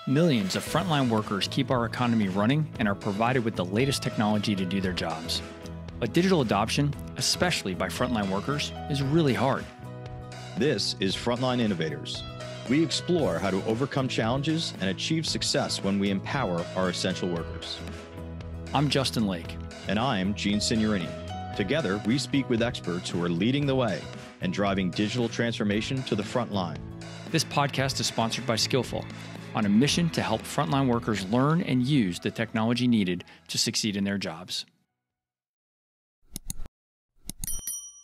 Millions of frontline workers keep our economy running and are provided with the latest technology to do their jobs. But digital adoption, especially by frontline workers, is really hard. This is Frontline Innovators. We explore how to overcome challenges and achieve success when we empower our essential workers. I'm Justin Lake. And I'm Gene Signorini. Together, we speak with experts who are leading the way and driving digital transformation to the front line. This podcast is sponsored by Skillful, on a mission to help frontline workers learn and use the technology needed to succeed in their jobs.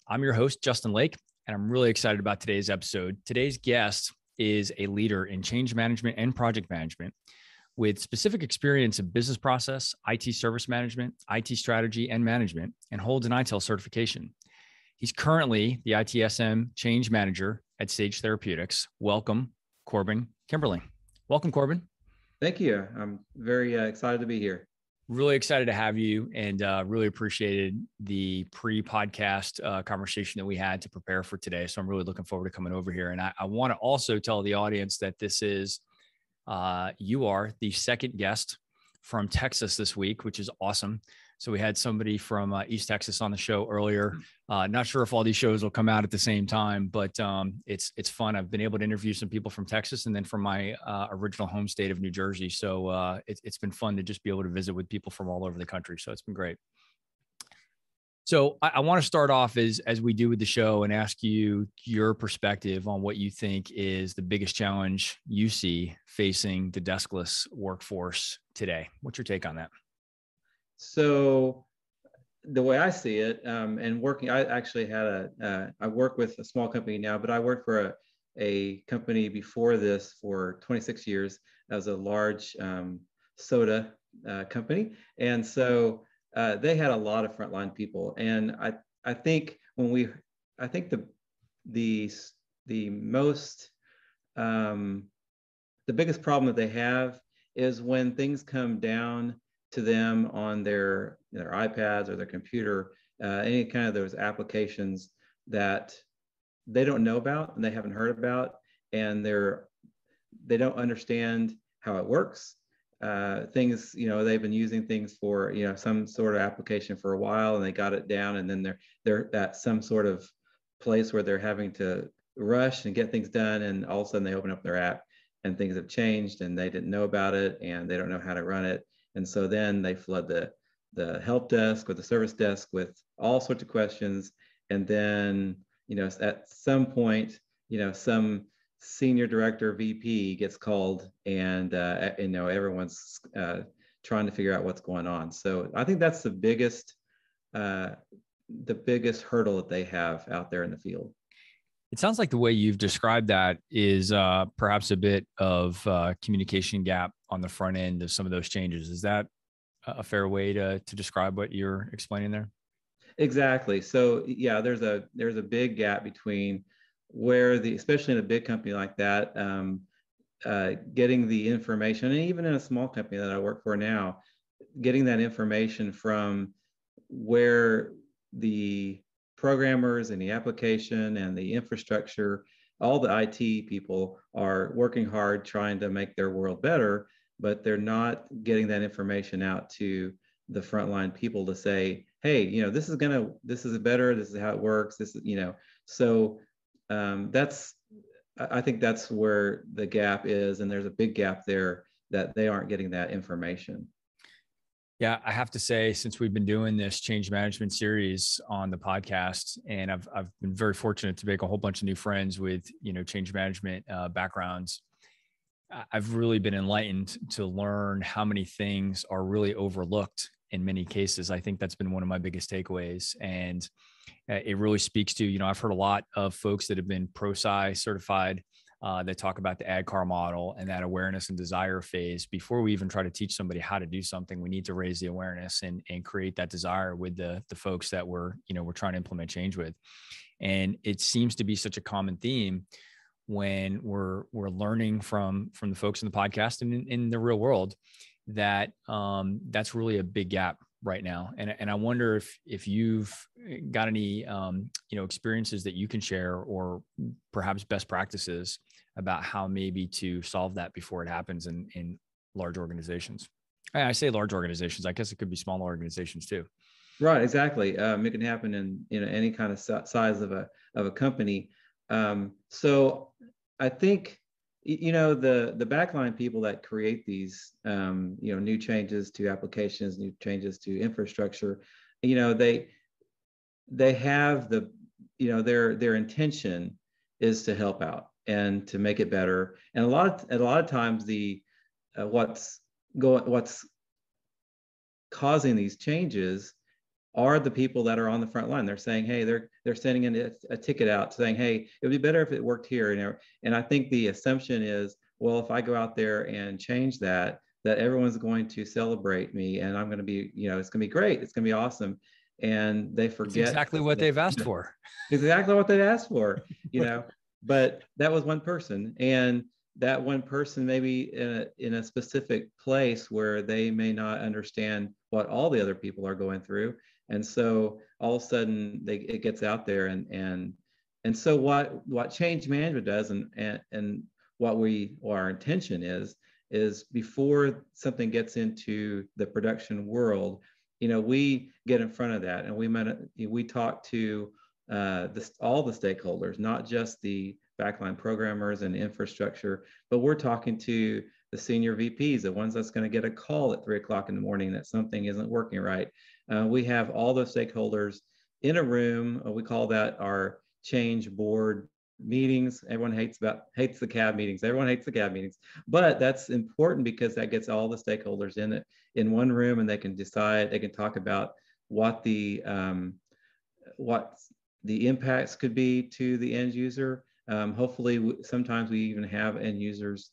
I'm your host, Justin Lake, and I'm really excited about today's episode. Today's guest is a leader in change management and project management with specific experience in business process, IT service management, IT strategy, and management, and holds an ITIL certification. He's currently the ITSM change manager at Sage Therapeutics. Welcome, Corbin Kimberly. Welcome, Corbin. Thank you. I'm very excited to be here. Really excited to have you, and really appreciated the pre-podcast conversation that we had to prepare for today. So I'm really looking forward to coming over here. And I want to also tell the audience that this is, you are the second guest from Texas this week, which is awesome. So we had somebody from East Texas on the show earlier. Not sure if all these shows will come out at the same time, but it's fun. I've been able to interview some people from Texas and then from my original home state of New Jersey. So it's been fun to just be able to visit with people from all over the country. So it's been great. So I want to start off as we do with the show and ask you your perspective on what you think is the biggest challenge you see facing the deskless workforce today. What's your take on that? So the way I see it, and working, I actually had I work with a small company now, but I worked for a company before this for 26 years as a large soda company. And so they had a lot of frontline people. And I think the biggest problem that they have is when things come down to them on their iPads or their computer, any kind of those applications that they don't know about and they haven't heard about, and they don't understand how it works. Things, they've been using things for, some sort of application for a while and they got it down, and then they're at some sort of place where they're having to rush and get things done, and all of a sudden they open up their app and things have changed and they didn't know about it and they don't know how to run it. And so then they flood the help desk or the service desk with all sorts of questions. And then, at some point, some senior director, VP gets called, and, everyone's trying to figure out what's going on. So I think that's the biggest hurdle that they have out there in the field. It sounds like the way you've described that is perhaps a bit of communication gap on the front end of some of those changes. Is that a fair way to describe what you're explaining there? Exactly. So yeah, there's a big gap between where especially in a big company like that, getting the information, and even in a small company that I work for now, getting that information from where the programmers and the application and the infrastructure, all the IT people are working hard trying to make their world better, but they're not getting that information out to the frontline people to say, hey, this is better, this is how it works, this is, so I think that's where the gap is, and there's a big gap there that they aren't getting that information. Yeah, I have to say, since we've been doing this change management series on the podcast, and I've been very fortunate to make a whole bunch of new friends with, change management backgrounds, I've really been enlightened to learn how many things are really overlooked in many cases. I think that's been one of my biggest takeaways. And it really speaks to, I've heard a lot of folks that have been ProSci certified that talk about the ADKAR model and that awareness and desire phase. Before we even try to teach somebody how to do something, we need to raise the awareness and create that desire with the folks that we're trying to implement change with. And it seems to be such a common theme when we're learning from the folks in the podcast and in the real world, that that's really a big gap right now. And I wonder if you've got any experiences that you can share, or perhaps best practices about how maybe to solve that before it happens in large organizations. I say large organizations, I guess it could be smaller organizations too. Right, exactly. It can happen in any kind of size of a company. So I think the backline people that create these new changes to applications, new changes to infrastructure, they have their intention is to help out and to make it better. And a lot of times what's causing these changes are the people that are on the front line. They're saying, hey, they're sending in a ticket out saying, hey, it would be better if it worked here. And I think the assumption is, well, if I go out there and change that everyone's going to celebrate me, and I'm going to be, it's going to be great. It's going to be awesome. And they forget. It's exactly what they've asked for. Exactly what they've asked for, But that was one person, and that one person maybe in a specific place where they may not understand what all the other people are going through. And so all of a sudden it gets out there, and so what change management does, and what our intention is before something gets into the production world, we get in front of that, and we talk to all the stakeholders, not just the backline programmers and infrastructure, but we're talking to the senior VPs, the ones that's going to get a call at 3:00 in the morning that something isn't working right. We have all the stakeholders in a room. We call that our change board meetings. Everyone hates the CAB meetings. Everyone hates the CAB meetings, but that's important because that gets all the stakeholders in one room, and they can decide. They can talk about what the impacts could be to the end user. Hopefully, sometimes we even have end users,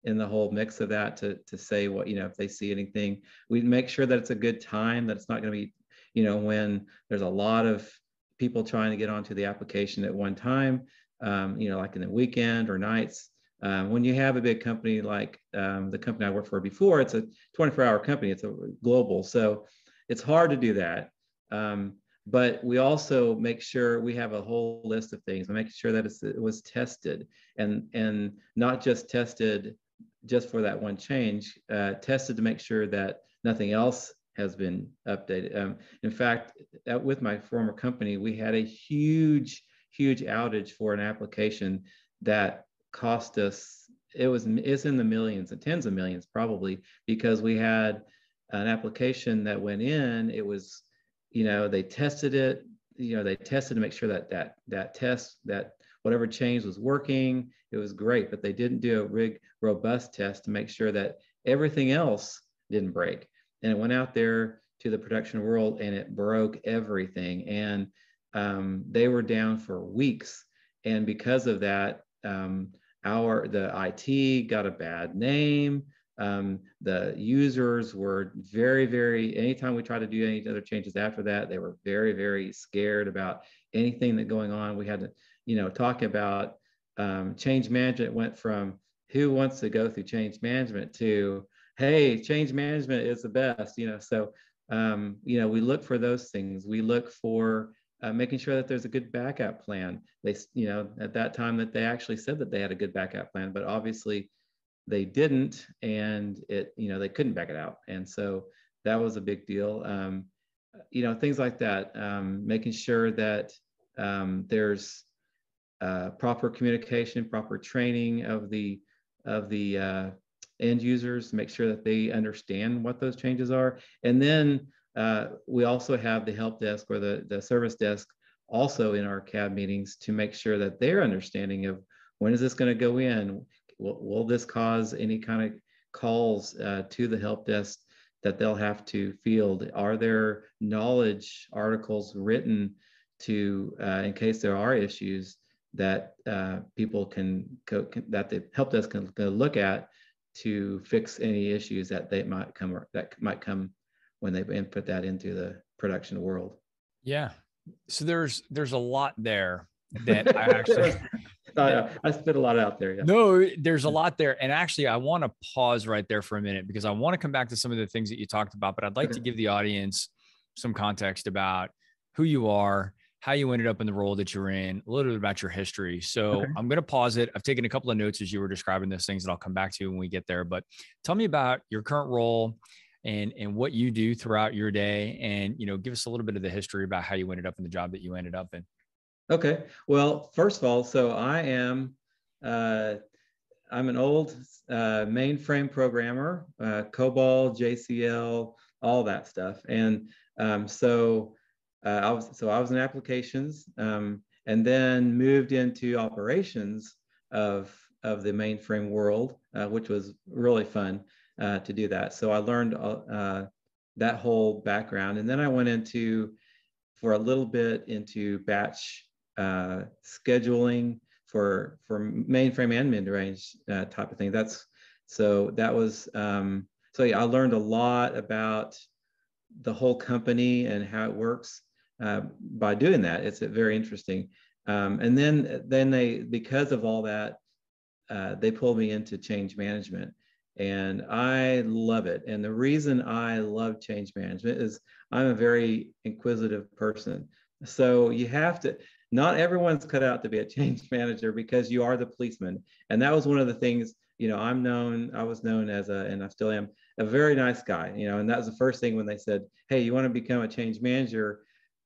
in the whole mix of that to say what, if they see anything. We make sure that it's a good time, that it's not going to be, when there's a lot of people trying to get onto the application at one time, like in the weekend or nights. When you have a big company like the company I worked for before, it's a 24-hour company, it's a global, so it's hard to do that. But we also make sure we have a whole list of things. We make sure that it was tested, and not just tested just for that one change, tested to make sure that nothing else has been updated. In fact, with my former company, we had a huge outage for an application that cost us, it's in the millions and tens of millions probably, because we had an application that went in, it was, they tested it, they tested to make sure that whatever change was working, it was great, but they didn't do a robust test to make sure that everything else didn't break. And it went out there to the production world, and it broke everything. And they were down for weeks. And because of that, the IT got a bad name. The users were very, anytime we tried to do any other changes after that, they were very scared about anything that going on. We had to, talk about change management. Went from who wants to go through change management to, hey, change management is the best, so, we look for those things. We look for making sure that there's a good backup plan. They, at that time that they actually said that they had a good backup plan, but obviously they didn't, and they couldn't back it out. And so that was a big deal. Things like that, making sure that there's proper communication, proper training of the end users, make sure that they understand what those changes are. And then we also have the help desk or the service desk also in our CAB meetings to make sure that they're understanding of when is this going to go in. Will this cause any kind of calls to the help desk that they'll have to field? Are there knowledge articles written to, in case there are issues that people that the help desk can look at to fix any issues that might come when they input that into the production world? Yeah. So there's a lot there that I actually I spit a lot out there. Yeah. No, there's a lot there. And actually, I want to pause right there for a minute because I want to come back to some of the things that you talked about, but I'd like to give the audience some context about who you are, how you ended up in the role that you're in, a little bit about your history. So Okay. I'm going to pause it. I've taken a couple of notes as you were describing those things that I'll come back to when we get there. But tell me about your current role and what you do throughout your day, and give us a little bit of the history about how you ended up in the job that you ended up in. Okay. Well, first of all, so uh, I'm an old mainframe programmer, COBOL, JCL, all that stuff. And I was in applications, and then moved into operations of the mainframe world, which was really fun to do that. So I learned that whole background, and then I went for a little bit into batch scheduling for mainframe and mid-range type of thing. Yeah, I learned a lot about the whole company and how it works by doing that. It's very interesting. And then because of all that, they pulled me into change management, and I love it. And the reason I love change management is I'm a very inquisitive person. So not everyone's cut out to be a change manager, because you are the policeman. And that was one of the things, I was known as and I still am, a very nice guy, and that was the first thing when they said, hey, you want to become a change manager?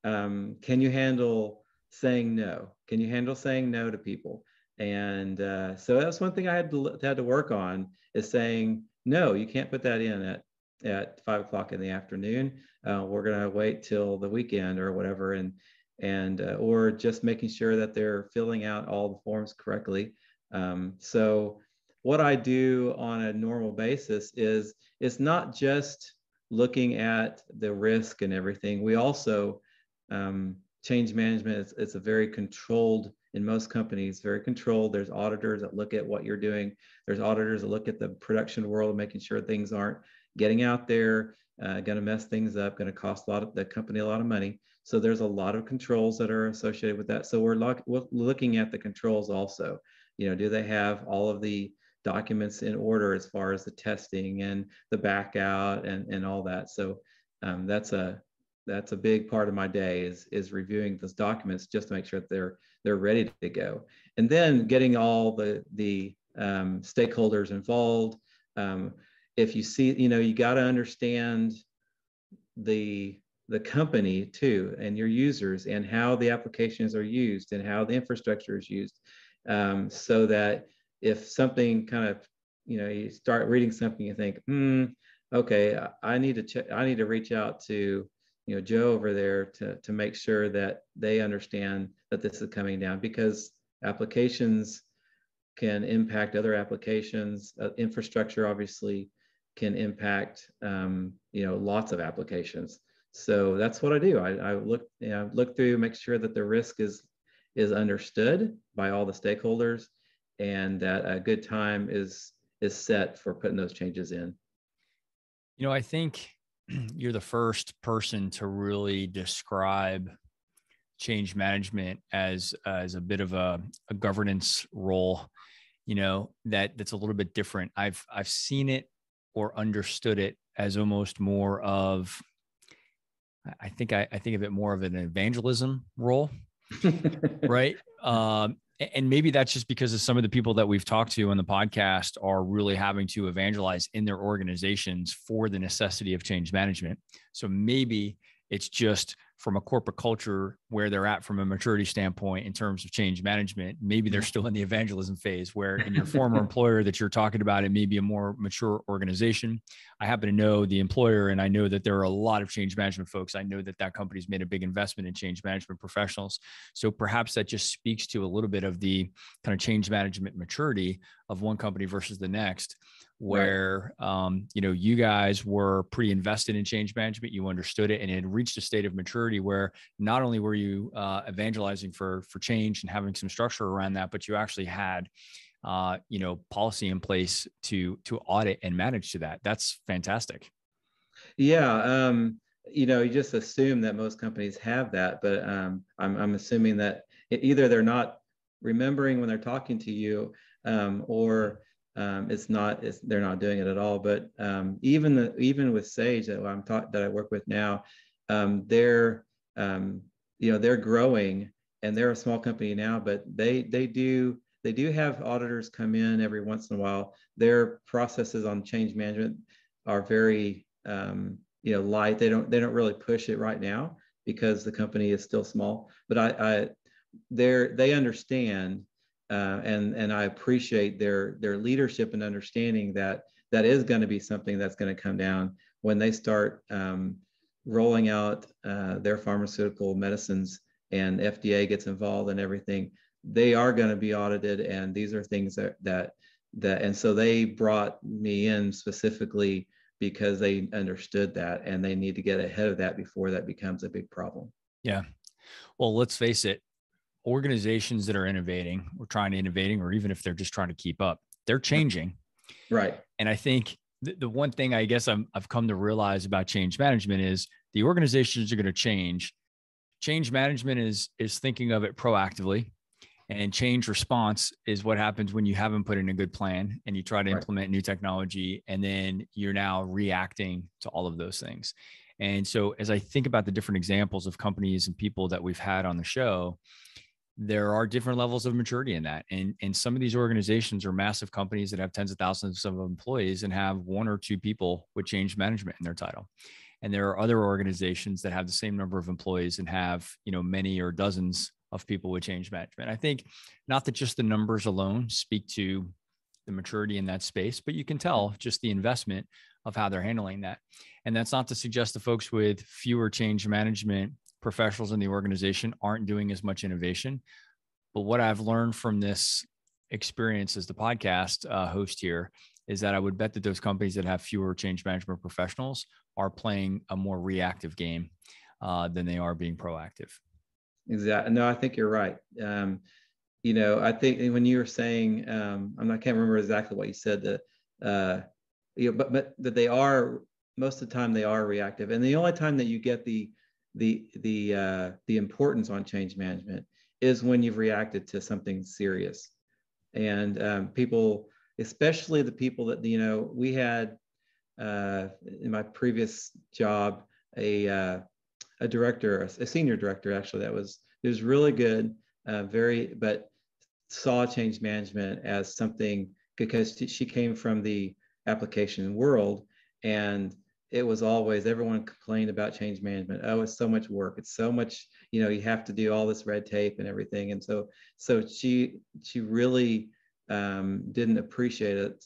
Can you handle saying no? Can you handle saying no to people? And so that's one thing I had to work on, is saying, no, you can't put that in at 5 o'clock in the afternoon. We're going to wait till the weekend or whatever. Or just making sure that they're filling out all the forms correctly. So what I do on a normal basis is it's not just looking at the risk and everything. We also change management. It's a very controlled, in most companies, very controlled. There's auditors that look at what you're doing. There's auditors that look at the production world, making sure things aren't getting out there, going to mess things up, going to cost the company a lot of money. So there's a lot of controls that are associated with that. So we're looking at the controls also. Do they have all of the documents in order as far as the testing and the back out and all that? So that's a big part of my day is reviewing those documents just to make sure that they're ready to go, and then getting all the stakeholders involved. If you see, you got to understand the company too, and your users, and how the applications are used, and how the infrastructure is used, so that if something kind of, you start reading something, you think, okay, I need to reach out to Joe over there to make sure that they understand that this is coming down, because applications can impact other applications. Infrastructure obviously can impact lots of applications. So that's what I do. I look through, make sure that the risk is understood by all the stakeholders, and that a good time is set for putting those changes in. I think you're the first person to really describe change management as a bit of a governance role, that's a little bit different. I've seen it or understood it as almost more of, I think of it more of an evangelism role, right? And maybe that's just because of some of the people that we've talked to on the podcast are really having to evangelize in their organizations for the necessity of change management. So maybe it's just from a corporate culture where they're at from a maturity standpoint in terms of change management. Maybe they're still in the evangelism phase, where in your former employer that you're talking about, it may be a more mature organization. I happen to know the employer, and I know that there are a lot of change management folks. I know that company's made a big investment in change management professionals. So perhaps that just speaks to a little bit of the kind of change management maturity of one company versus the next, where, right. You guys were pretty invested in change management. You understood it, and it had reached a state of maturity where not only were you evangelizing for change and having some structure around that, but you actually had, policy in place to audit and manage to that. That's fantastic. Yeah. You just assume that most companies have that, but I'm assuming that either they're not remembering when they're talking to you, or they're not doing it at all. But even with Sage that I work with now, they're they're growing and they're a small company now, but they do have auditors come in every once in a while. Their processes on change management are very light. They don't really push it right now because the company is still small. But they understand, and I appreciate their leadership and understanding that is going to be something that's going to come down when they start rolling out their pharmaceutical medicines and FDA gets involved and everything. They are going to be audited, and these are things that and so they brought me in specifically because they understood that, and they need to get ahead of that before that becomes a big problem. Yeah. Well, let's face it, organizations that are innovating or trying to innovating, or even if they're just trying to keep up, they're changing. Right. And I think the one thing I guess I've come to realize about change management is the organizations are going to change. Change management is thinking of it proactively, and change response is what happens when you haven't put in a good plan and you try to implement new technology, and then you're now reacting to all of those things. And so as I think about the different examples of companies and people that we've had on the show, there are different levels of maturity in that. And some of these organizations are massive companies that have tens of thousands of employees and have one or two people with change management in their title. And there are other organizations that have the same number of employees and have, many or dozens of people with change management. I think not that just the numbers alone speak to the maturity in that space, but you can tell just the investment of how they're handling that. And that's not to suggest the folks with fewer change management professionals in the organization aren't doing as much innovation. But what I've learned from this experience as the podcast host here is that I would bet that those companies that have fewer change management professionals are playing a more reactive game than they are being proactive. Exactly. No, I think you're right. I think when you were saying, can't remember exactly what you said, that, but that they are, most of the time they are reactive. And the only time that you get the importance on change management is when you've reacted to something serious. And people, especially the people that, we had in my previous job, a director, a senior director, actually, it was really good, but saw change management as something, because she came from the application world, and it was always, everyone complained about change management. Oh, it's so much work. It's so much, you have to do all this red tape and everything. And so she really didn't appreciate it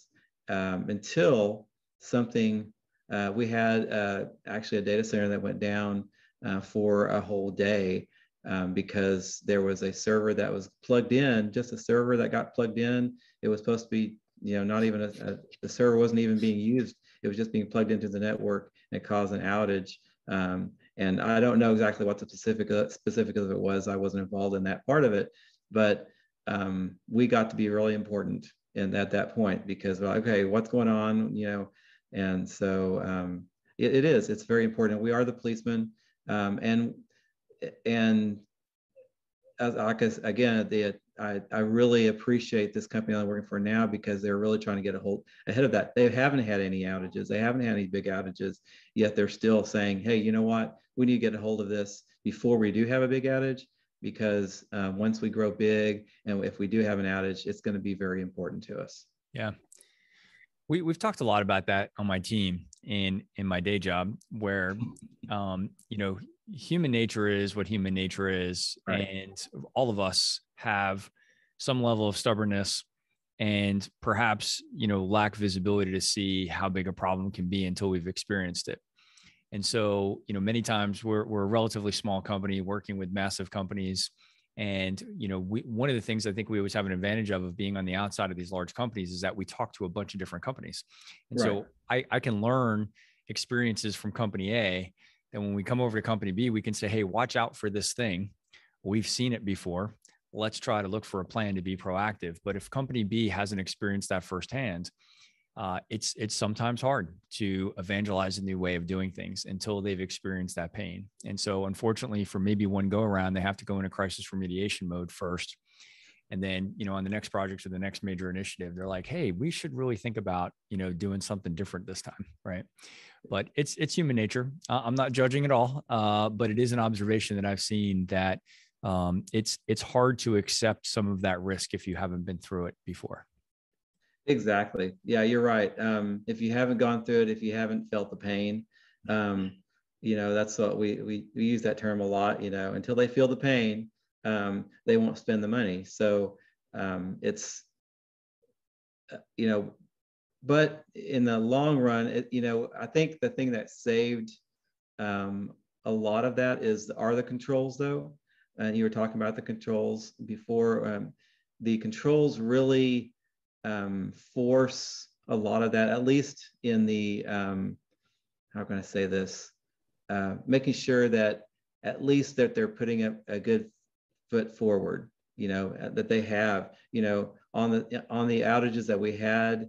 until something, we had actually a data center that went down for a whole day because there was a server that was plugged in, just a server that got plugged in. It was supposed to be, not even the server wasn't even being used. It was just being plugged into the network, and it caused an outage. And I don't know exactly what the specific of it was. I wasn't involved in that part of it, but we got to be really important at that point, because, okay, what's going on, and so it's very important. We are the policemen, and as again, I really appreciate this company I'm working for now, because they're really trying to get ahead of that. They haven't had any outages. They haven't had any big outages, yet they're still saying, hey, you know what? We need to get a hold of this before we do have a big outage, because once we grow big, and if we do have an outage, it's going to be very important to us. Yeah. We've talked a lot about that on my team in my day job, where, human nature is what human nature is. Right. And all of us have some level of stubbornness and perhaps, lack visibility to see how big a problem can be until we've experienced it. And so, many times we're a relatively small company working with massive companies. And, one of the things I think we always have an advantage of being on the outside of these large companies is that we talk to a bunch of different companies. And right. So I can learn experiences from company A. And when we come over to company B, we can say, hey, watch out for this thing. We've seen it before. Let's try to look for a plan to be proactive. But if company B hasn't experienced that firsthand, it's sometimes hard to evangelize a new way of doing things until they've experienced that pain. And so unfortunately, for maybe one go around, they have to go into crisis remediation mode first. And then, on the next project or the next major initiative, they're like, hey, we should really think about, doing something different this time. Right. But it's human nature. I'm not judging at all. But it is an observation that I've seen that it's hard to accept some of that risk if you haven't been through it before. Exactly. Yeah, you're right. If you haven't gone through it, if you haven't felt the pain, that's what we use that term a lot, until they feel the pain, they won't spend the money. So it's, but in the long run, I think the thing that saved a lot of that are the controls though. And you were talking about the controls before. The controls really force a lot of that, at least in the, how can I say this? Making sure that at least that they're putting a good foot forward, that they have, on the outages that we had,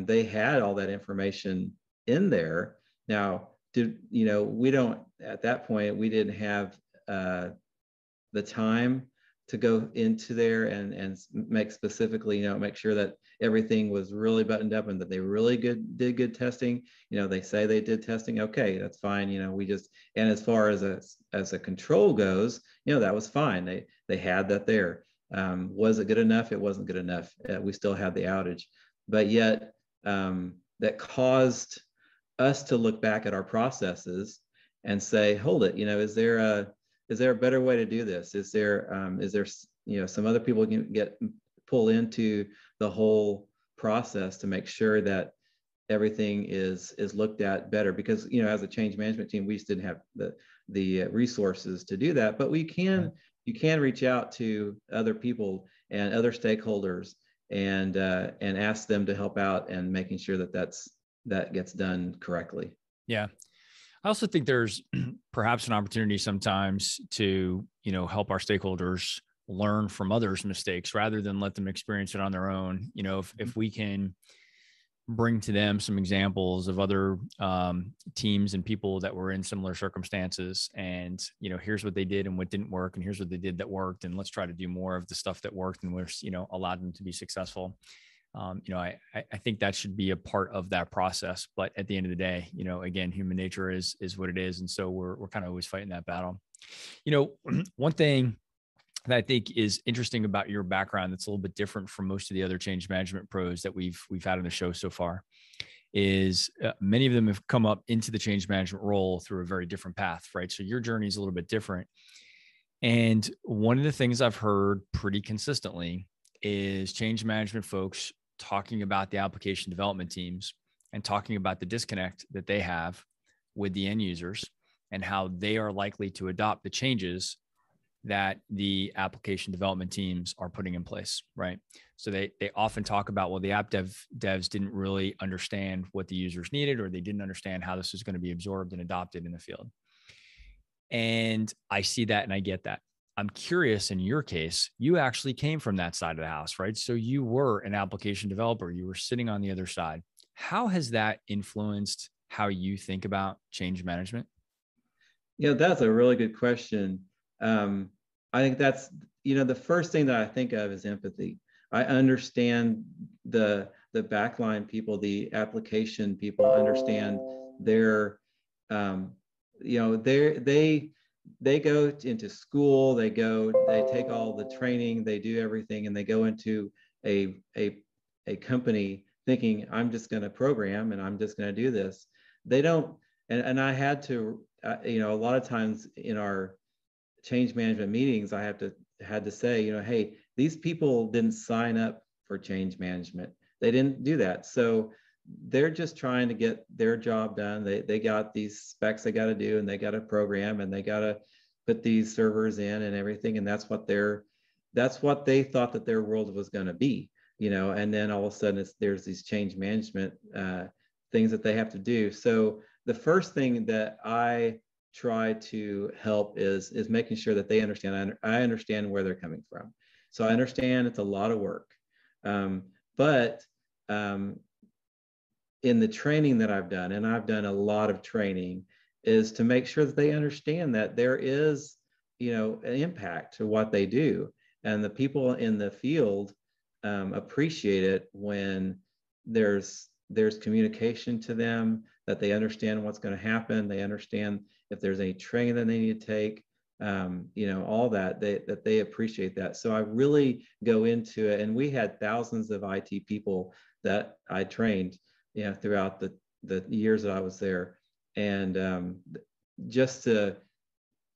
they had all that information in there. Now, we don't, at that point, we didn't have the time to go into there and make specifically, make sure that everything was really buttoned up and that they really did good testing. They say they did testing. Okay, that's fine. And as far as a control goes, that was fine. They had that there. Was it good enough? It wasn't good enough. We still had the outage, but yet that caused us to look back at our processes and say, hold it, is there a better way to do this? Is there some other people can pull into the whole process to make sure that everything is looked at better? Because as a change management team, we just didn't have the resources to do that, but you can reach out to other people and other stakeholders and ask them to help out and making sure that gets done correctly. Yeah. I also think there's perhaps an opportunity sometimes to, help our stakeholders learn from others' mistakes rather than let them experience it on their own. If we can bring to them some examples of other teams and people that were in similar circumstances, and here's what they did and what didn't work, and here's what they did that worked, and let's try to do more of the stuff that worked and which allowed them to be successful. I think that should be a part of that process. But at the end of the day, again, human nature is what it is. And so we're kind of always fighting that battle. One thing that I think is interesting about your background that's a little bit different from most of the other change management pros that we've had on the show so far is many of them have come up into the change management role through a very different path, right? So your journey is a little bit different. And one of the things I've heard pretty consistently is change management folks talking about the application development teams and talking about the disconnect that they have with the end users and how they are likely to adopt the changes that the application development teams are putting in place, right? So they often talk about, well, the app devs didn't really understand what the users needed, or they didn't understand how this was going to be absorbed and adopted in the field. And I see that and I get that. I'm curious, in your case, you actually came from that side of the house, right? So you were an application developer, you were sitting on the other side. How has that influenced how you think about change management? That's a really good question. I think that's, the first thing that I think of is empathy. I understand the backline people, the application people understand their, they go into school, they take all the training, they do everything, and they go into a company thinking, I'm just going to program and I'm just going to do this. They don't, and I had to, a lot of times in our change management meetings, I had to say, hey, these people didn't sign up for change management. They didn't do that. So they're just trying to get their job done. They got these specs they got to do, and they got to program, and they got to put these servers in and everything. And that's what they thought that their world was going to be, and then all of a sudden there's these change management things that they have to do. So the first thing that I try to help is making sure that they understand. I understand where they're coming from. So I understand it's a lot of work, but in the training that I've done, and I've done a lot of training, is to make sure that they understand that there is, an impact to what they do. And the people in the field appreciate it when there's communication to them, that they understand what's going to happen. They understand if there's any training that they need to take, all that they appreciate that. So I really go into it, and we had thousands of IT people that I trained, throughout the years that I was there. And just to,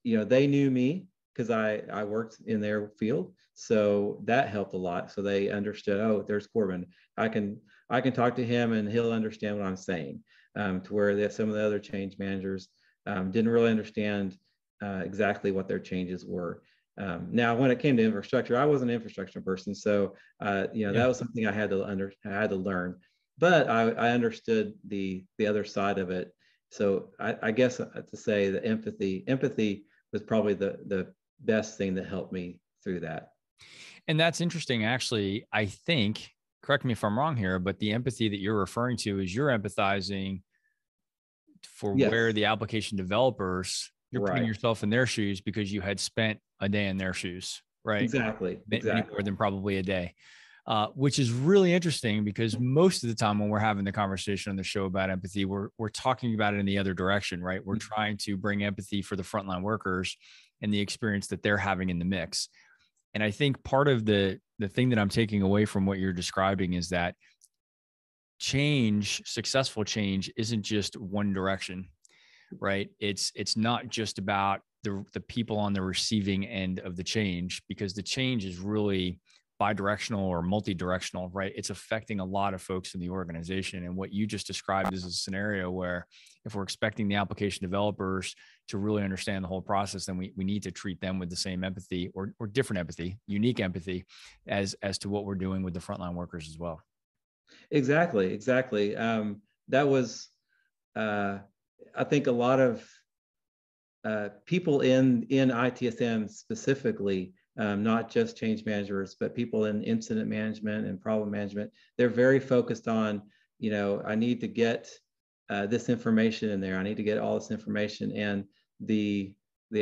they knew me because I worked in their field. So that helped a lot. So they understood, oh, there's Corbin. I can talk to him and he'll understand what I'm saying, to where some of the other change managers didn't really understand exactly what their changes were. Now, when it came to infrastructure, I was an infrastructure person. So, that was something I had to learn, but I understood the other side of it. So I guess to say that empathy was probably the best thing that helped me through that. And that's interesting. Actually, I think, correct me if I'm wrong here, but the empathy that you're referring to is you're empathizing for where the application developers, you're putting yourself in their shoes because you had spent a day in their shoes, right? Exactly. Many more than probably a day, which is really interesting because most of the time when we're having the conversation on the show about empathy, we're talking about it in the other direction, right? We're trying to bring empathy for the frontline workers and the experience that they're having in the mix. And I think part of the thing that I'm taking away from what you're describing is that successful change isn't just one direction, right? It's not just about the people on the receiving end of the change, because the change is really bidirectional or multi-directional, right? It's affecting a lot of folks in the organization. And what you just described is a scenario where if we're expecting the application developers to really understand the whole process, then we need to treat them with the same empathy or different empathy, unique empathy as to what we're doing with the frontline workers as well. Exactly. That was, I think a lot of people in ITSM specifically, not just change managers, but people in incident management and problem management, they're very focused on, I need to get this information in there. I need to get all this information. And the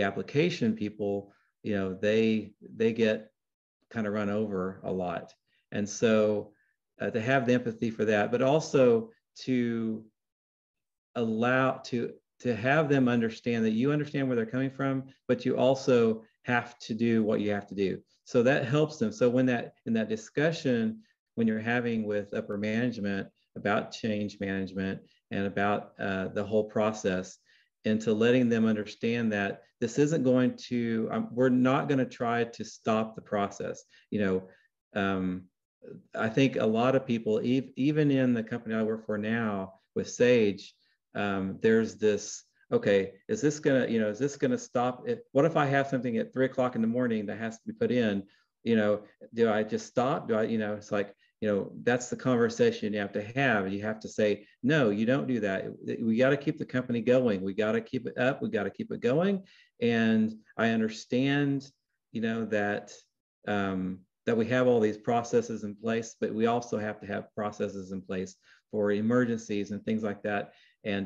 application people, they get kind of run over a lot. And so to have the empathy for that, but also to allow to have them understand that you understand where they're coming from, but you also have to do what you have to do. So that helps them. So when in that discussion, when you're having with upper management about change management and about the whole process, and to letting them understand that this isn't going to, we're not going to try to stop the process. I think a lot of people, even in the company I work for now with Sage, there's this, okay, is this gonna stop it? What if I have something at 3 o'clock in the morning that has to be put in? Do I just stop? It's like, that's the conversation you have to have. You have to say, no, you don't do that. We got to keep the company going. We got to keep it up. We got to keep it going. And I understand, that we have all these processes in place, but we also have to have processes in place for emergencies and things like that, and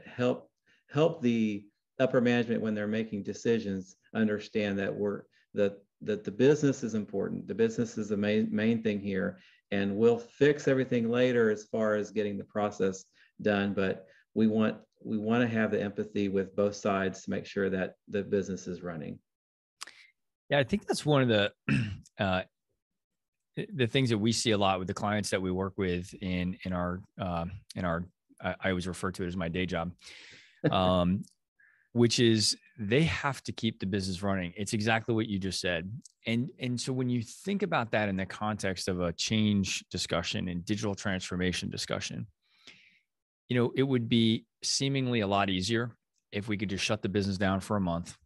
help the upper management when they're making decisions understand that that the business is important. The business is the main thing here, and we'll fix everything later as far as getting the process done. But we want to have the empathy with both sides to make sure that the business is running. Yeah, I think that's one of the things that we see a lot with the clients that we work with in our I always refer to it as my day job, which is they have to keep the business running. It's exactly what you just said. And so when you think about that in the context of a change discussion and digital transformation discussion, it would be seemingly a lot easier if we could just shut the business down for a month.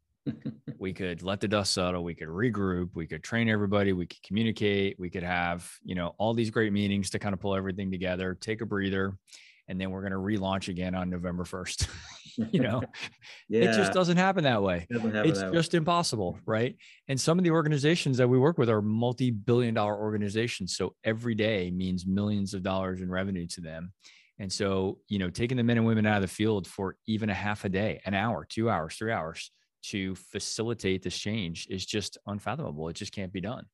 We could let the dust settle. We could regroup. We could train everybody. We could communicate. We could have, all these great meetings to kind of pull everything together, take a breather, and then we're going to relaunch again on November 1st. It just doesn't happen that way. It's just impossible, right? And some of the organizations that we work with are multi-billion-dollar organizations. So every day means millions of dollars in revenue to them. And so, taking the men and women out of the field for even a half a day, an hour, 2 hours, 3 hours, to facilitate this change is just unfathomable. It just can't be done.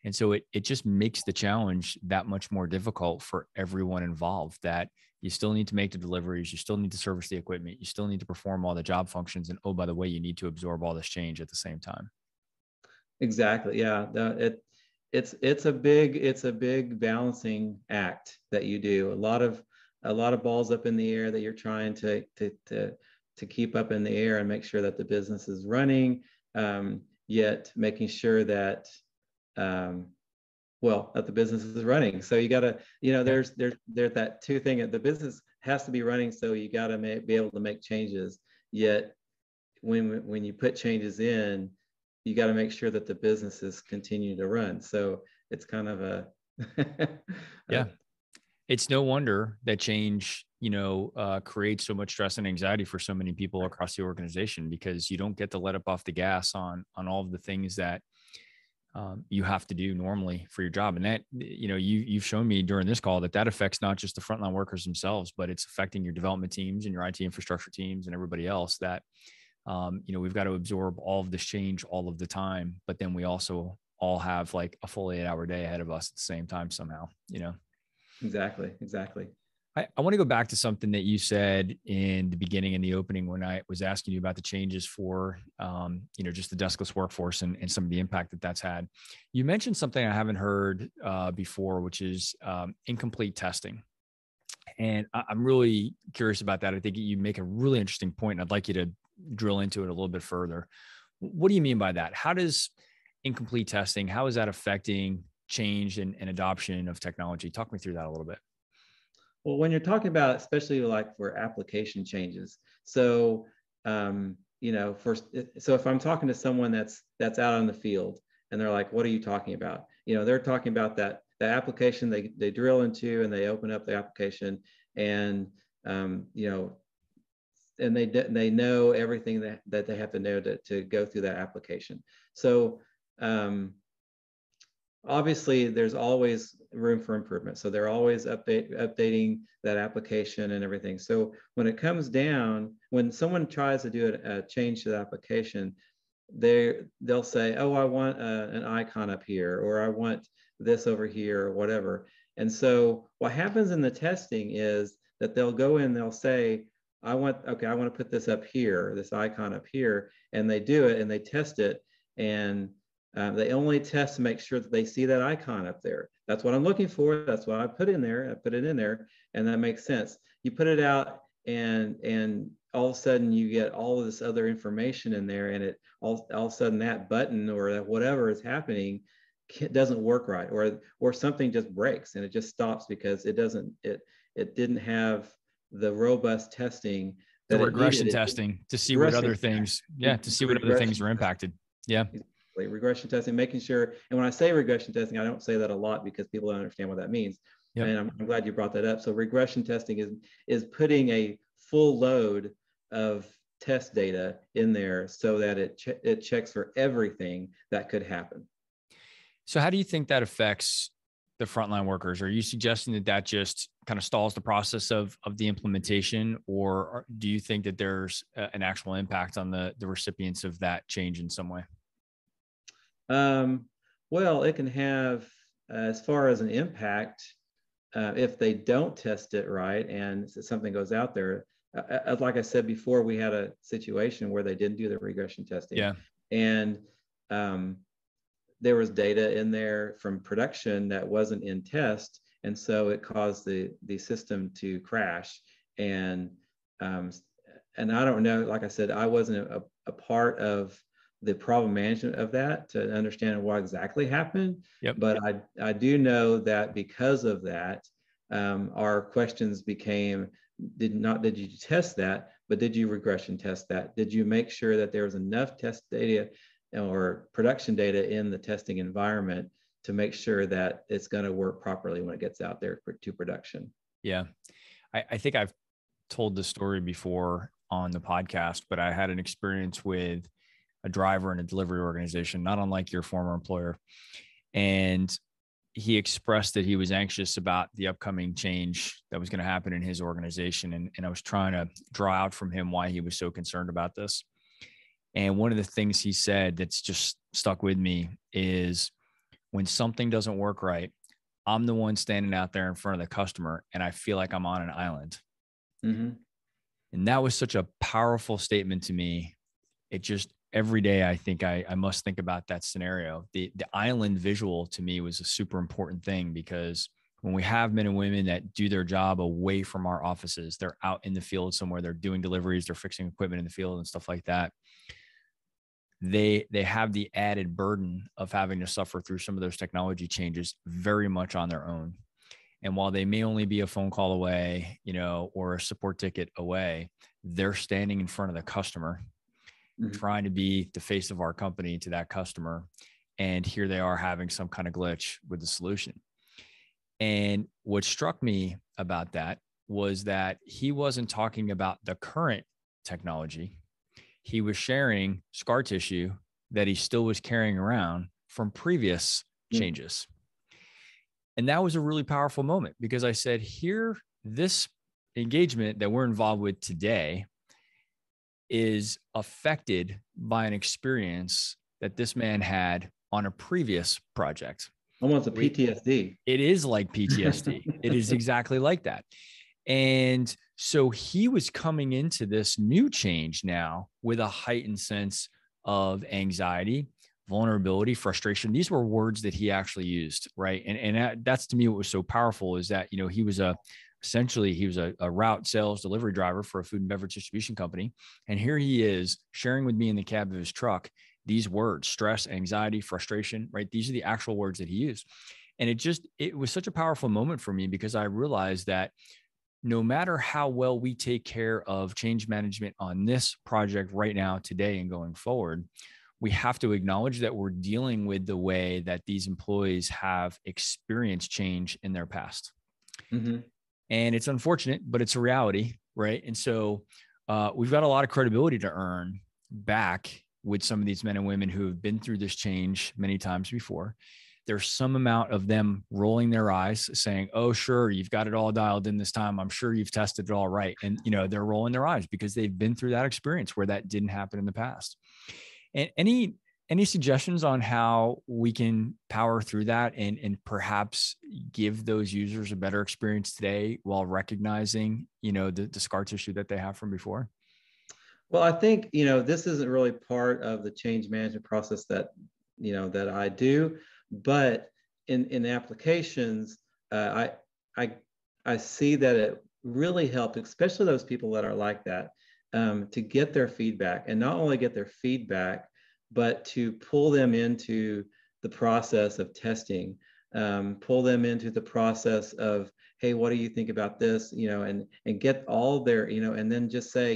And so it just makes the challenge that much more difficult for everyone involved, that you still need to make the deliveries, you still need to service the equipment, you still need to perform all the job functions. And oh, by the way, you need to absorb all this change at the same time. Exactly. Yeah. It's a big balancing act that you do. A lot of balls up in the air that you're trying to keep up in the air and make sure that the business is running, yet making sure that that the business is running. So you got to, there's that two thing. The business has to be running, so you got to be able to make changes. Yet when you put changes in, you got to make sure that the businesses continue to run. So it's kind of a yeah. It's no wonder that change, creates so much stress and anxiety for so many people across the organization, because you don't get to let up off the gas on all of the things that you have to do normally for your job. And that, you've shown me during this call that affects not just the frontline workers themselves, but it's affecting your development teams and your IT infrastructure teams and everybody else, that, we've got to absorb all of this change all of the time. But then we also all have like a full 8-hour day ahead of us at the same time somehow, Exactly. I want to go back to something that you said in the beginning, in the opening, when I was asking you about the changes for, just the deskless workforce and some of the impact that that's had. You mentioned something I haven't heard before, which is incomplete testing. And I'm really curious about that. I think you make a really interesting point, and I'd like you to drill into it a little bit further. What do you mean by that? How does incomplete testing, how is that affecting change and adoption of technology? Talk me through that a little bit. Well, when you're talking about, especially like for application changes, so if I'm talking to someone that's out on the field and they're like, "What are you talking about?" They're talking about the application they drill into, and they open up the application, and and they know everything that they have to know to go through that application. So obviously, there's always room for improvement. So they're always updating that application and everything. So when it comes down, when someone tries to do a change to the application, they'll say, "Oh, I want an icon up here," or "I want this over here," or whatever. And so what happens in the testing is that they'll go in, they'll say, I want to put this up here, this icon up here, and they do it and they test it, and they only test to make sure that they see that icon up there. That's what I'm looking for. That's what I put in there. I put it in there, and that makes sense. You put it out, and all of a sudden you get all of this other information in there, and all of a sudden that button or that whatever is happening doesn't work right, or something just breaks and it just stops because it didn't have the robust testing, the regression testing to see what other things, to see what other things are impacted. Yeah. Regression testing, making sure. And when I say regression testing, I don't say that a lot because people don't understand what that means. Yep. And I'm glad you brought that up. So regression testing is putting a full load of test data in there so that it checks for everything that could happen. So how do you think that affects the frontline workers? Are you suggesting that just kind of stalls the process of the implementation, or do you think that there's an actual impact on the recipients of that change in some way? Well, it can have, as far as an impact, if they don't test it right and something goes out there. Like I said before, we had a situation where they didn't do the regression testing. Yeah. And there was data in there from production that wasn't in test. And so it caused the system to crash. And I don't know, like I said, I wasn't a part of the problem management of that to understand what exactly happened. Yep. But I do know that because of that, our questions became, did you test that, but did you regression test that? Did you make sure that there was enough test data or production data in the testing environment to make sure that it's going to work properly when it gets out there to production? Yeah. I think I've told this story before on the podcast, but I had an experience with a driver in a delivery organization, not unlike your former employer. And he expressed that he was anxious about the upcoming change that was going to happen in his organization. And I was trying to draw out from him why he was so concerned about this. And one of the things he said that's just stuck with me is when something doesn't work right, I'm the one standing out there in front of the customer and I feel like I'm on an island. Mm-hmm. And that was such a powerful statement to me. It just, every day, I think I must think about that scenario. The island visual to me was a super important thing, because when we have men and women that do their job away from our offices, they're out in the field somewhere, they're doing deliveries, they're fixing equipment in the field and stuff like that. They have the added burden of having to suffer through some of those technology changes very much on their own. And while they may only be a phone call away, or a support ticket away, they're standing in front of the customer, trying to be the face of our company to that customer. And here they are having some kind of glitch with the solution. And what struck me about that was that he wasn't talking about the current technology. He was sharing scar tissue that he still was carrying around from previous changes. And that was a really powerful moment, because I said, here, this engagement that we're involved with today is affected by an experience that this man had on a previous project. Almost a PTSD. It is like PTSD. It is exactly like that. And so he was coming into this new change now with a heightened sense of anxiety, vulnerability, frustration. These were words that he actually used, right? And that's, to me, what was so powerful, is that, he was essentially a route sales delivery driver for a food and beverage distribution company. And here he is sharing with me in the cab of his truck these words: stress, anxiety, frustration, right? These are the actual words that he used. And it was such a powerful moment for me, because I realized that no matter how well we take care of change management on this project right now, today, and going forward, we have to acknowledge that we're dealing with the way that these employees have experienced change in their past. Mm-hmm. And it's unfortunate, but it's a reality, right? And so we've got a lot of credibility to earn back with some of these men and women who have been through this change many times before. There's some amount of them rolling their eyes, saying, "Oh, sure, you've got it all dialed in this time. I'm sure you've tested it all right." And, they're rolling their eyes because they've been through that experience where that didn't happen in the past. And any suggestions on how we can power through that and perhaps give those users a better experience today while recognizing, the scar tissue that they have from before? Well, I think, this isn't really part of the change management process that I do, but in applications, I see that it really helped, especially those people that are like that, to get their feedback, and not only get their feedback, but to pull them into the process of testing, pull them into the process of, hey, what do you think about this? And get all their, and then just say,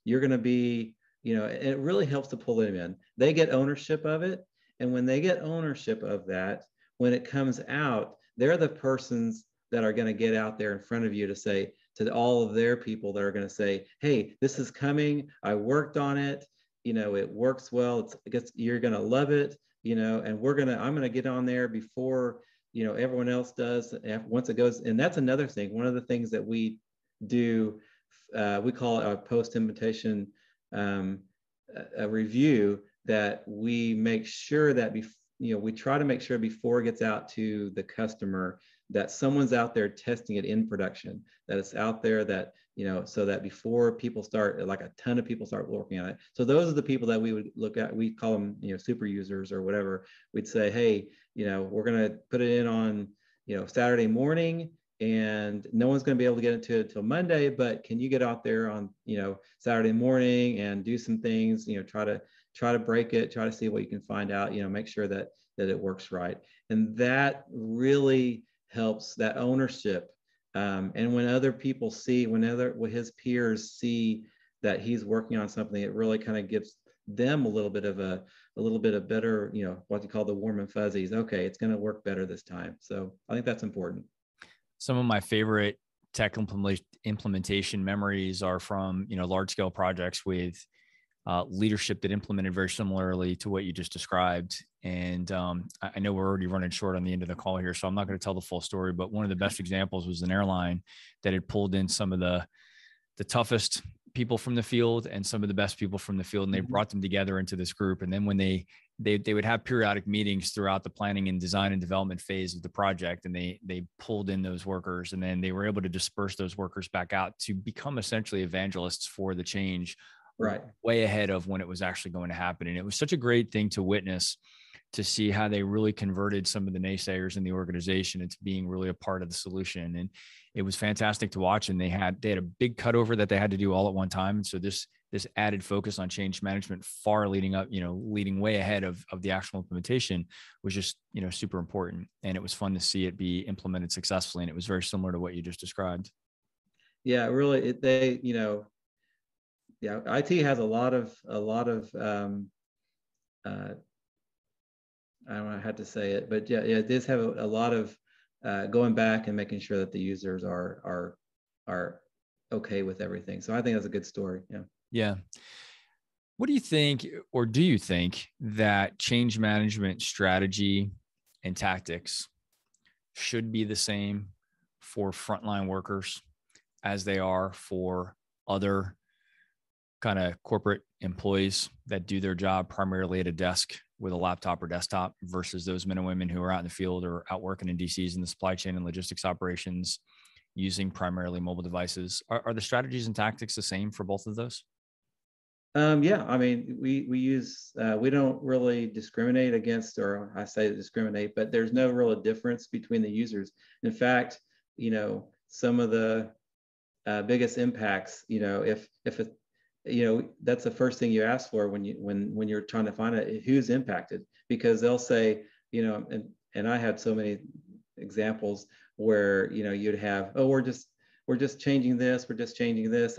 you're going to be, it really helps to pull them in. They get ownership of it. And when they get ownership of that, when it comes out, they're the persons that are going to get out there in front of you to say to all of their people that are going to say, hey, this is coming. I worked on it. It works well. You're going to love it, and I'm going to get on there before, everyone else does. Once it goes, and that's another thing. One of the things that we do, we call it a post-implementation a review, that we make sure that we try to make sure before it gets out to the customer that someone's out there testing it in production, that it's out there, that so that before people start, like a ton of people start working on it. So those are the people that we would look at. We call them super users or whatever. We'd say, hey, we're going to put it in on Saturday morning, and no one's going to be able to get into it until Monday, but can you get out there on Saturday morning and do some things, try to break it, try to see what you can find out, make sure that it works right. And that really helps, that ownership. And when other people see, when his peers see that he's working on something, it really kind of gives them a little bit of better, what you call the warm and fuzzies. Okay, it's going to work better this time. So I think that's important. Some of my favorite tech implementation memories are from, large scale projects with leadership that implemented very similarly to what you just described. And I know we're already running short on the end of the call here, so I'm not going to tell the full story, but one of the best examples was an airline that had pulled in some of the toughest people from the field and some of the best people from the field, and they brought them together into this group. And then when they would have periodic meetings throughout the planning and design and development phase of the project, and they pulled in those workers, and then they were able to disperse those workers back out to become essentially evangelists for the change, right, way ahead of when it was actually going to happen. And it was such a great thing to witness, to see how they really converted some of the naysayers in the organization into being really a part of the solution. And it was fantastic to watch. And they had a big cutover that they had to do all at one time. And so this added focus on change management far leading up, leading way ahead of the actual implementation was just, super important. And it was fun to see it be implemented successfully. And it was very similar to what you just described. Yeah, really, IT has a lot of I don't know how to say it, but it does have a lot of going back and making sure that the users are okay with everything. So I think that's a good story. Yeah. Yeah. What do you think, or do you think that change management strategy and tactics should be the same for frontline workers as they are for other kind of corporate employees that do their job primarily at a desk with a laptop or desktop, versus those men and women who are out in the field or out working in DCs in the supply chain and logistics operations using primarily mobile devices? Are the strategies and tactics the same for both of those? Yeah, I mean, we use, we don't really discriminate against, or I say discriminate, but there's no real difference between the users. In fact, some of the biggest impacts, if it, that's the first thing you ask for when you're trying to find out who's impacted, because they'll say, and I had so many examples where, you'd have, oh, we're just changing this, and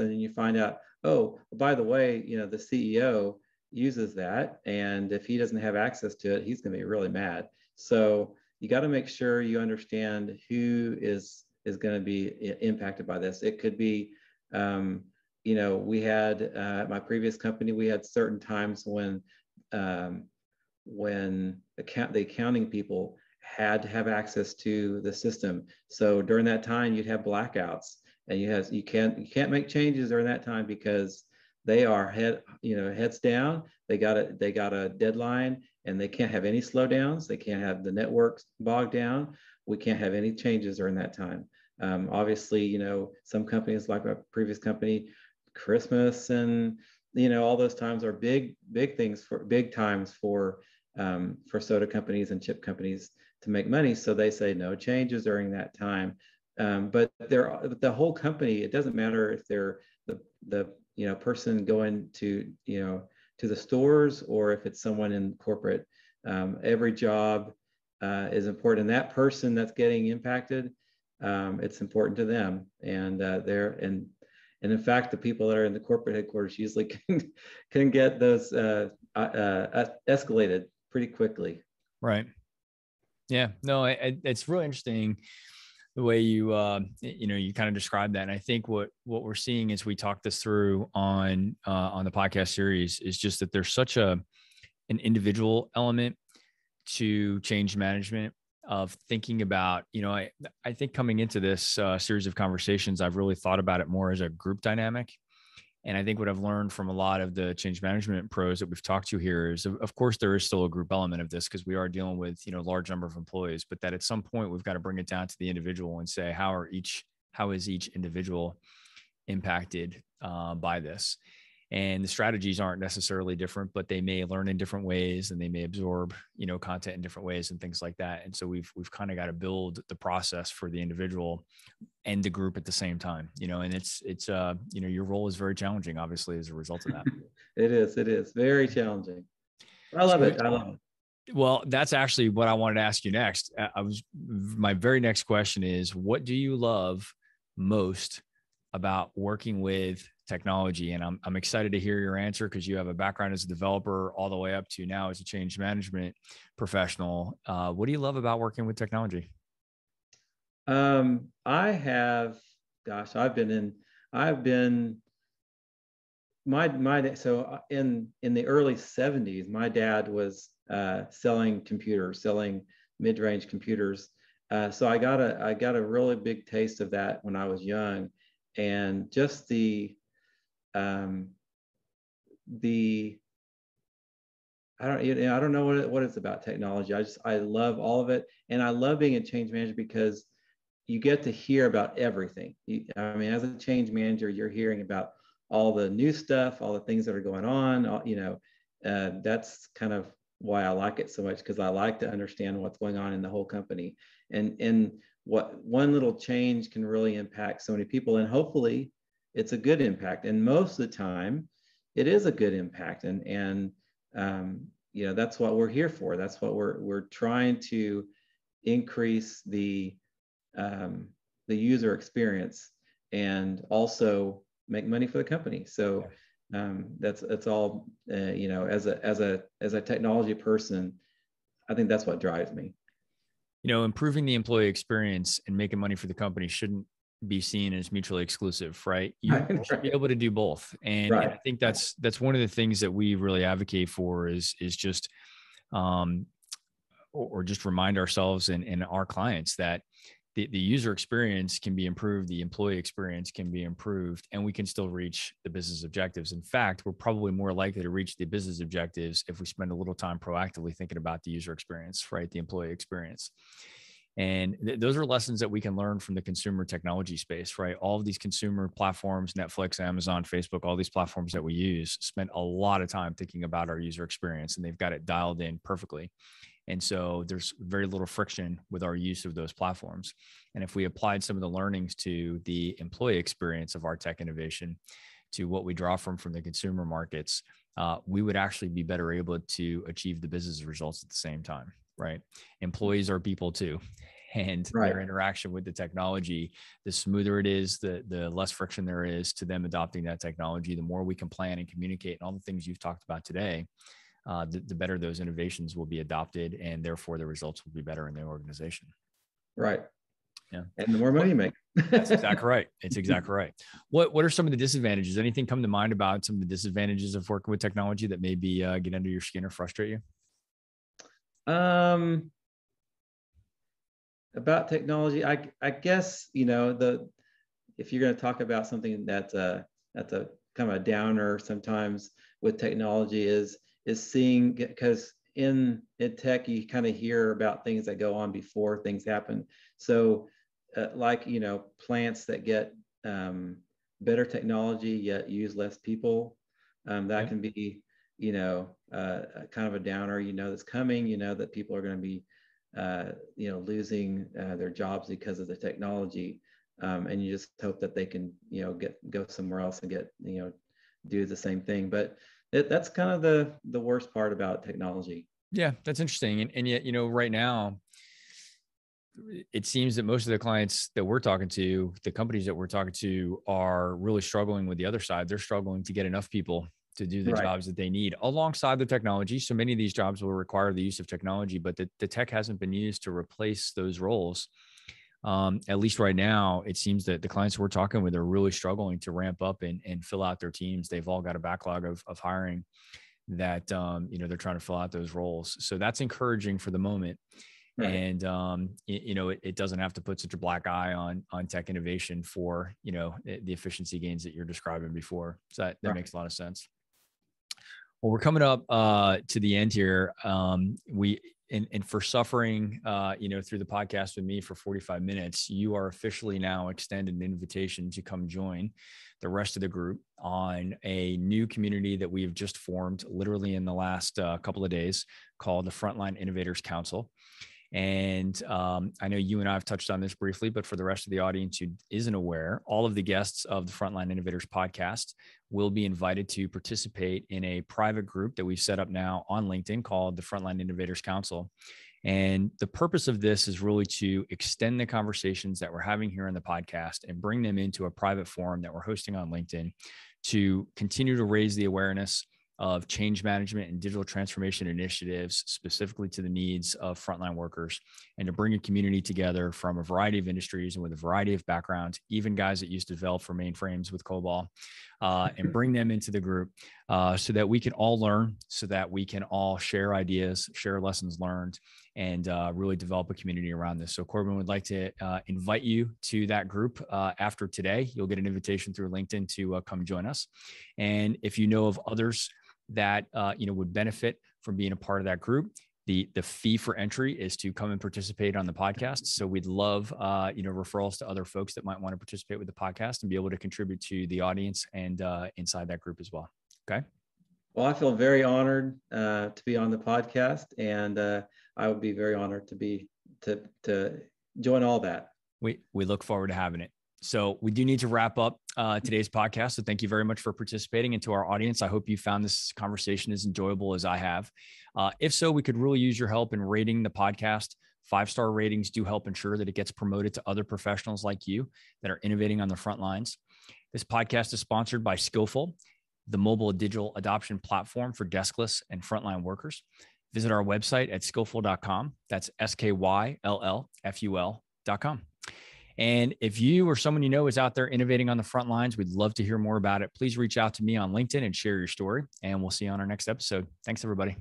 then you find out, oh, by the way, the CEO uses that, and if he doesn't have access to it, he's going to be really mad. So you got to make sure you understand who is going to be impacted by this. It could be, we had at my previous company, we had certain times when the accounting people had to have access to the system. So during that time, you'd have blackouts, and you can't make changes during that time because they are heads down. They got a deadline, and they can't have any slowdowns. They can't have the networks bogged down. We can't have any changes during that time. Obviously, some companies like my previous company, Christmas and all those times are big times for soda companies and chip companies to make money. So they say no changes during that time. But the whole company, it doesn't matter if they're the person going to the stores, or if it's someone in corporate. Every job is important, and that person that's getting impacted, it's important to them, and and in fact, the people that are in the corporate headquarters usually can get those escalated pretty quickly. Right. Yeah. No, it's really interesting the way you kind of described that. And I think what we're seeing as we talk this through on the podcast series is just that there's such an individual element to change management, of thinking about, I think coming into this series of conversations, I've really thought about it more as a group dynamic. And I think what I've learned from a lot of the change management pros that we've talked to here is, of course, there is still a group element of this, because we are dealing with, a large number of employees, but that at some point we've got to bring it down to the individual and say, how is each individual impacted by this? And the strategies aren't necessarily different, but they may learn in different ways, and they may absorb, content in different ways and things like that. And so we've kind of got to build the process for the individual and the group at the same time, and it's your role is very challenging, obviously, as a result of that. It is very challenging. I love it. Well, that's actually what I wanted to ask you next. My very next question is, what do you love most about working with technology? And I'm excited to hear your answer, because you have a background as a developer all the way up to now as a change management professional. What do you love about working with technology? So in the early 70s, my dad was selling mid-range computers. So I got a really big taste of that when I was young. And just the um, I don't know what it's about technology. I love all of it, and I love being a change manager because you get to hear about everything. I mean, as a change manager, you're hearing about all the new stuff, all the things that are going on. That's kind of why I like it so much, because I like to understand what's going on in the whole company, and what one little change can really impact so many people, and hopefully it's a good impact. And most of the time, it is a good impact, and that's what we're here for. That's what we're trying to increase the user experience and also make money for the company. So that's all. As a technology person, I think that's what drives me. Improving the employee experience and making money for the company shouldn't be seen as mutually exclusive, right? You should be able to do both. And I think that's one of the things that we really advocate for is just, or just remind ourselves and our clients that the user experience can be improved, the employee experience can be improved, and we can still reach the business objectives. In fact, we're probably more likely to reach the business objectives if we spend a little time proactively thinking about the user experience, right? The employee experience. And those are lessons that we can learn from the consumer technology space, right? All of these consumer platforms, Netflix, Amazon, Facebook, all these platforms that we use spend a lot of time thinking about our user experience, and they've got it dialed in perfectly. And so there's very little friction with our use of those platforms. And if we applied some of the learnings to the employee experience of our tech innovation to what we draw from the consumer markets, we would actually be better able to achieve the business results at the same time, right? Employees are people too. And their interaction with the technology, the smoother it is, the less friction there is to them adopting that technology, the more we can plan and communicate and all the things you've talked about today, the better those innovations will be adopted, and therefore the results will be better in the organization. Right. Yeah. And the more money you make. That's exactly right. It's exactly right. What are some of the disadvantages? Anything come to mind about some of the disadvantages of working with technology that maybe get under your skin or frustrate you? About technology, I guess, if you're going to talk about something that's a kind of a downer sometimes with technology is seeing, because in tech, you kind of hear about things that go on before things happen. So plants that get better technology yet use less people, that can be, kind of a downer, that's coming, that people are going to be, losing their jobs because of the technology. And you just hope that they can, go somewhere else and get, do the same thing. But that's kind of the worst part about technology. Yeah, that's interesting. And yet, right now, it seems that most of the clients that we're talking to, the companies that we're talking to, are really struggling with the other side. They're struggling to get enough people to do the jobs that they need alongside the technology. So many of these jobs will require the use of technology, but the tech hasn't been used to replace those roles. At least right now, it seems that the clients we're talking with are really struggling to ramp up and fill out their teams. They've all got a backlog of hiring that, they're trying to fill out those roles. So that's encouraging for the moment. Right. And, it doesn't have to put such a black eye on tech innovation for, the efficiency gains that you're describing before. So that makes a lot of sense. Well, we're coming up to the end here. And for suffering, through the podcast with me for 45 minutes, you are officially now extended an invitation to come join the rest of the group on a new community that we have just formed literally in the last couple of days called the Frontline Innovators Council. And I know you and I have touched on this briefly, but for the rest of the audience who isn't aware, all of the guests of the Frontline Innovators podcast will be invited to participate in a private group that we've set up now on LinkedIn called the Frontline Innovators Council. And the purpose of this is really to extend the conversations that we're having here on the podcast and bring them into a private forum that we're hosting on LinkedIn to continue to raise the awareness of change management and digital transformation initiatives, specifically to the needs of frontline workers, and to bring a community together from a variety of industries and with a variety of backgrounds, even guys that used to develop for mainframes with COBOL, and bring them into the group so that we can all learn, so that we can all share ideas, share lessons learned, and really develop a community around this. So Corbin would like to invite you to that group after today. You'll get an invitation through LinkedIn to come join us. And if you know of others that would benefit from being a part of that group, the fee for entry is to come and participate on the podcast. So we'd love referrals to other folks that might want to participate with the podcast and be able to contribute to the audience and inside that group as well. Okay. Well, I feel very honored to be on the podcast, and I would be very honored to join all that. We look forward to having it. So we do need to wrap up today's podcast. So thank you very much for participating. And to our audience, I hope you found this conversation as enjoyable as I have. If so, we could really use your help in rating the podcast. 5-star ratings do help ensure that it gets promoted to other professionals like you that are innovating on the front lines. This podcast is sponsored by Skillful, the mobile digital adoption platform for deskless and frontline workers. Visit our website at skillful.com. That's SKYLLFUL.com. And if you or someone you know is out there innovating on the front lines, we'd love to hear more about it. Please reach out to me on LinkedIn and share your story. And we'll see you on our next episode. Thanks, everybody.